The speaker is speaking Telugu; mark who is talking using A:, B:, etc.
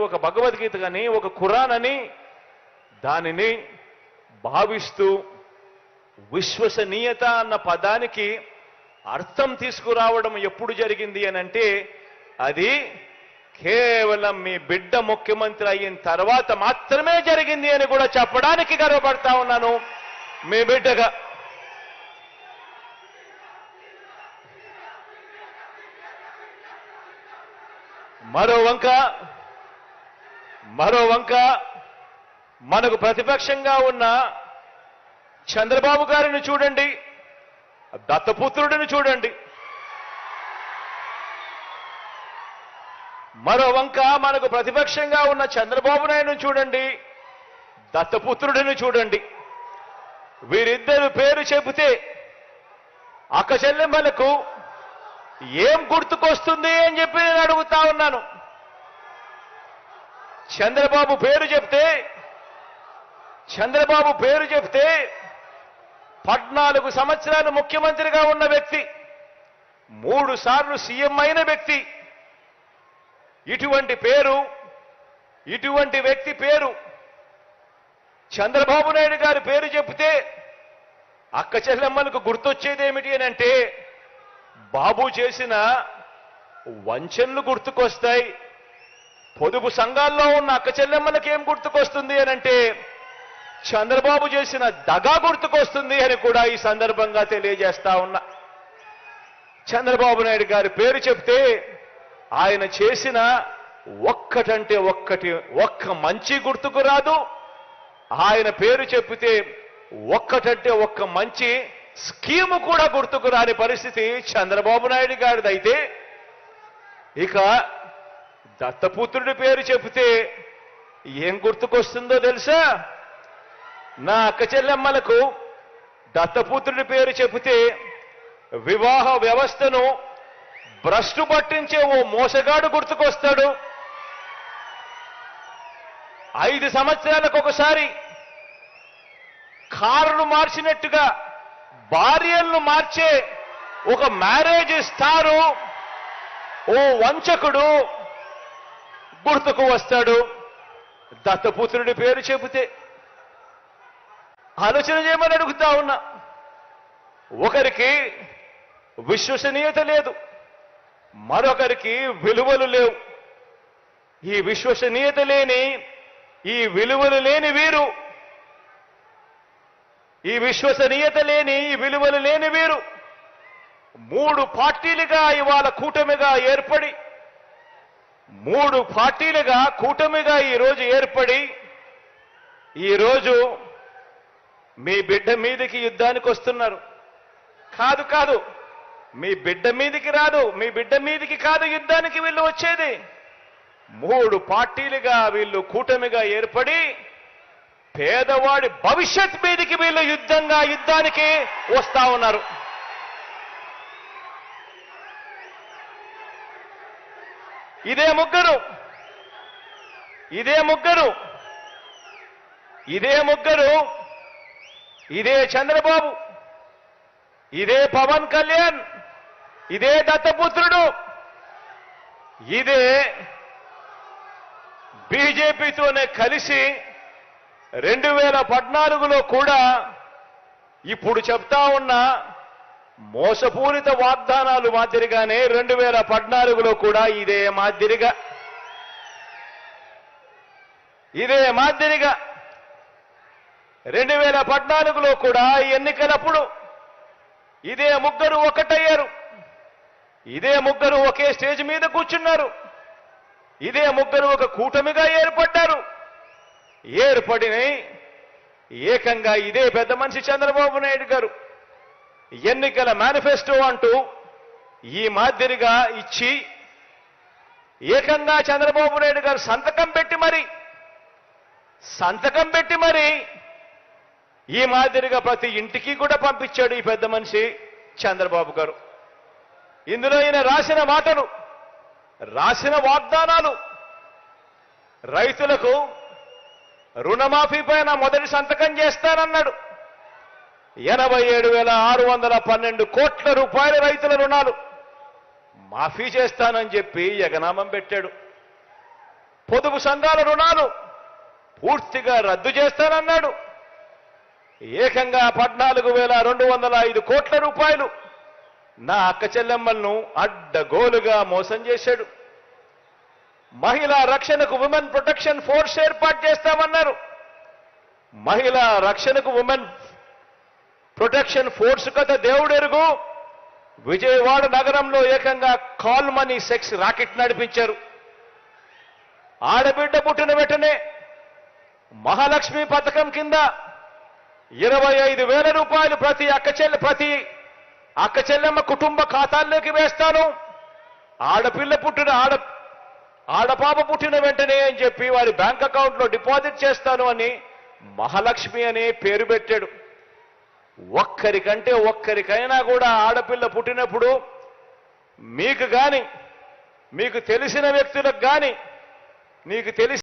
A: ఒక భగవద్గీత కానీ ఒక ఖురాన్ అని దానిని భావిస్తూ విశ్వసనీయత అన్న పదానికి అర్థం తీసుకురావడం ఎప్పుడు జరిగింది అని అంటే అది కేవలం మీ బిడ్డ ముఖ్యమంత్రి అయిన తర్వాత మాత్రమే జరిగింది అని కూడా చెప్పడానికి గర్వపడతా ఉన్నాను మీ బిడ్డగా. మరో వంక మనకు ప్రతిపక్షంగా ఉన్న చంద్రబాబు గారిని చూడండి, దత్తపుత్రుడిని చూడండి. మరో వంక మనకు ప్రతిపక్షంగా ఉన్న చంద్రబాబు నాయుడును చూడండి, దత్తపుత్రుడిని చూడండి. వీరిద్దరు పేరు చెబితే అక్క చెల్లెమ్మలకు ఏం గుర్తుకొస్తుంది అని చెప్పి నేను అడుగుతా ఉన్నాను. చంద్రబాబు పేరు చెప్తే 14 సంవత్సరాలు ముఖ్యమంత్రిగా ఉన్న వ్యక్తి, 3 సార్లు సీఎం అయిన వ్యక్తి, ఇటువంటి వ్యక్తి పేరు చంద్రబాబు నాయుడు గారి పేరు చెప్తే అక్క చెల్లెమ్మలకు గుర్తొచ్చేది ఏమిటి అని అంటే బాబు చేసిన వంచనలు గుర్తుకొస్తాయి. పొదుపు సంఘాల్లో ఉన్న అక్క చెల్లెమ్మలకు ఏం గుర్తుకొస్తుంది అని అంటే చంద్రబాబు చేసిన దగా గుర్తుకొస్తుంది అని కూడా ఈ సందర్భంగా తెలియజేస్తా ఉన్నా. చంద్రబాబు నాయుడు గారి పేరు చెప్తే ఆయన చేసిన ఒక్క మంచి గుర్తుకు రాదు. ఆయన పేరు చెప్తే ఒక్క మంచి స్కీము కూడా గుర్తుకు రాని పరిస్థితి చంద్రబాబు నాయుడు గారిదైతే, ఇక దత్తపుత్రుడి పేరు చెబితే ఏం గుర్తుకొస్తుందో తెలుసా? నా అక్క చెల్లెమ్మలకు దత్తపుత్రుడి పేరు చెబితే వివాహ వ్యవస్థను భ్రష్టు పట్టించే ఓ మోసగాడు గుర్తుకొస్తాడు. 5 సంవత్సరాలకు ఒకసారి కారును మార్చినట్టుగా భార్యలను మార్చే ఒక మ్యారేజ్ స్టారు ఓ వంచకుడు గుర్తుకు వస్తాడు దత్తపుత్రుడి పేరు చెబితే. ఆలోచన చేయమని అడుగుతా ఉన్నా. ఒకరికి విశ్వసనీయత లేదు, మరొకరికి విలువలు లేవు. ఈ విశ్వసనీయత లేని, ఈ విలువలు లేని వీరు, ఈ విశ్వసనీయత లేని, ఈ విలువలు లేని వీరు 3 పార్టీలుగా ఇవాళ కూటమిగా ఏర్పడి, 3 పార్టీలుగా కూటమిగా ఈరోజు ఏర్పడి, ఈరోజు మీ బిడ్డ మీదకి యుద్ధానికి వస్తున్నారు. కాదు, మీ బిడ్డ మీదకి రాదు, మీ బిడ్డ మీదకి కాదు యుద్ధానికి వీళ్ళు వచ్చేది. 3 పార్టీలుగా వీళ్ళు కూటమిగా ఏర్పడి పేదవాడి భవిష్యత్ మీదకి వీళ్ళు యుద్ధానికి వస్తా ఉన్నారు. ఇదే ముగ్గురు ఇదే చంద్రబాబు, ఇదే పవన్ కళ్యాణ్, ఇదే దత్తపుత్రుడు, ఇదే బీజేపీతోనే కలిసి 2014లో కూడా ఇప్పుడు చెప్తా ఉన్న మోసపూరిత వాగ్దానాలు మాదిరిగానే 2014లో కూడా ఇదే మాదిరిగా 2014లో కూడా ఎన్నికలప్పుడు ఇదే ముగ్గురు ఒకటయ్యారు, ఇదే ముగ్గురు ఒకే స్టేజ్ మీద కూర్చున్నారు, ఇదే ముగ్గురు ఒక కూటమిగా ఏర్పడ్డారు. ఏర్పడిన ఏకంగా ఇదే పెద్ద మనిషి చంద్రబాబు నాయుడు గారు ఎన్నికల మేనిఫెస్టో అంటూ ఈ మాదిరిగా ఇచ్చి ఏకంగా చంద్రబాబు నాయుడు గారు సంతకం పెట్టి మరి ఈ మాదిరిగా ప్రతి ఇంటికి కూడా పంపించాడు ఈ పెద్ద మనిషి చంద్రబాబు గారు. ఇందులో ఈయన రాసిన మాటలు, రాసిన వాగ్దానాలు, రైతులకు రుణమాఫీ పైన మొదటి సంతకం చేస్తానన్నాడు. 87,612 కోట్ల రూపాయల రైతుల రుణాలు మాఫీ చేస్తానని చెప్పి ఎగనామం పెట్టాడు. పొదుపు సంఘాల రుణాలు పూర్తిగా రద్దు చేస్తానన్నాడు. ఏకంగా 14,205 కోట్ల రూపాయలు నా అక్క చెల్లెమ్మలను అడ్డగోలుగా మోసం చేశాడు. మహిళా రక్షణకు ఉమెన్ ప్రొటెక్షన్ ఫోర్స్ ఏర్పాటు చేస్తామన్నారు. మహిళా రక్షణకు ఉమెన్ ప్రొటెక్షన్ ఫోర్స్ కథ దేవుడెరుగు. విజయవాడ నగరంలో ఏకంగా కాల్ మనీ సెక్స్ రాకెట్ నడిపించారు. ఆడబిడ్డ పుట్టిన వెంటనే మహాలక్ష్మి పథకం కింద 25,000 రూపాయలు ప్రతి అక్క చెల్లెమ్మ కుటుంబ ఖాతాల్లోకి వేస్తాను. ఆడపాప పుట్టిన వెంటనే అని చెప్పి వారి బ్యాంక్ అకౌంట్లో డిపాజిట్ చేస్తాను అని మహాలక్ష్మి అనే పేరు పెట్టాడు. ఒక్కరికైనా కూడా ఆడపిల్ల పుట్టినప్పుడు మీకు తెలిసిన వ్యక్తులకు కానీ నీకు తెలిసి